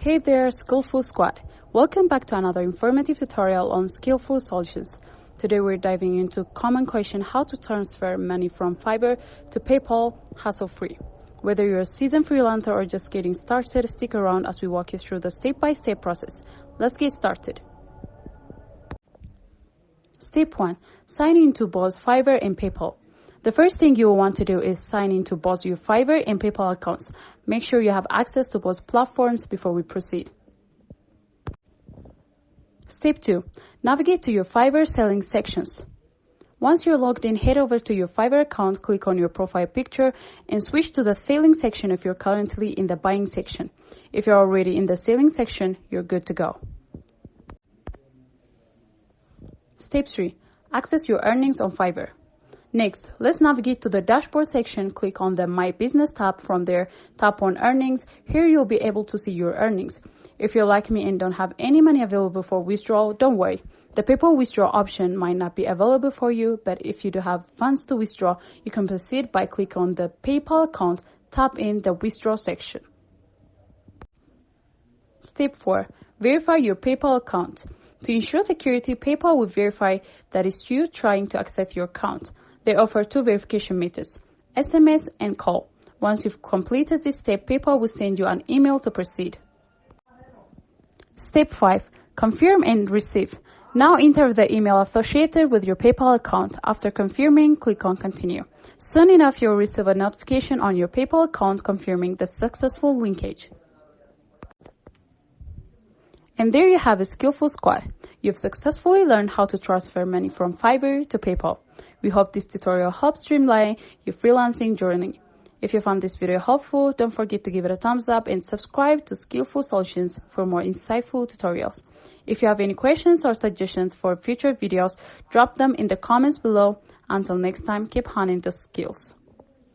Hey there, Skillful Squad. Welcome back to another informative tutorial on Skill Ful Solutions. Today we're diving into a common question: how to transfer money from Fiverr to PayPal hassle-free. Whether you're a seasoned freelancer or just getting started, stick around as we walk you through the step-by-step process. Let's get started. Step 1. Sign into both Fiverr and PayPal. The first thing you will want to do is sign into both your Fiverr and PayPal accounts. Make sure you have access to both platforms before we proceed. Step 2. Navigate to your Fiverr selling sections. Once you're logged in, head over to your Fiverr account, click on your profile picture, and switch to the selling section if you're currently in the buying section. If you're already in the selling section, you're good to go. Step 3. Access your earnings on Fiverr. Next, let's navigate to the dashboard section. Click on the My Business tab. From there, tap on Earnings. Here you'll be able to see your earnings. If you're like me and don't have any money available for withdrawal, don't worry. The PayPal withdrawal option might not be available for you, but if you do have funds to withdraw, you can proceed by clicking on the PayPal account, tap in the Withdraw section. Step 4. Verify your PayPal account. To ensure security, PayPal will verify that it's you trying to access your account. They offer two verification methods, SMS and call. Once you've completed this step, PayPal will send you an email to proceed. Step 5. Confirm and receive. Now enter the email associated with your PayPal account. After confirming, click on Continue. Soon enough, you'll receive a notification on your PayPal account confirming the successful linkage. And there you have it, Skillful Squad. You've successfully learned how to transfer money from Fiverr to PayPal. We hope this tutorial helps streamline your freelancing journey. If you found this video helpful, don't forget to give it a thumbs up and subscribe to Skill Ful Solutions for more insightful tutorials. If you have any questions or suggestions for future videos, drop them in the comments below. Until next time, keep honing the skills.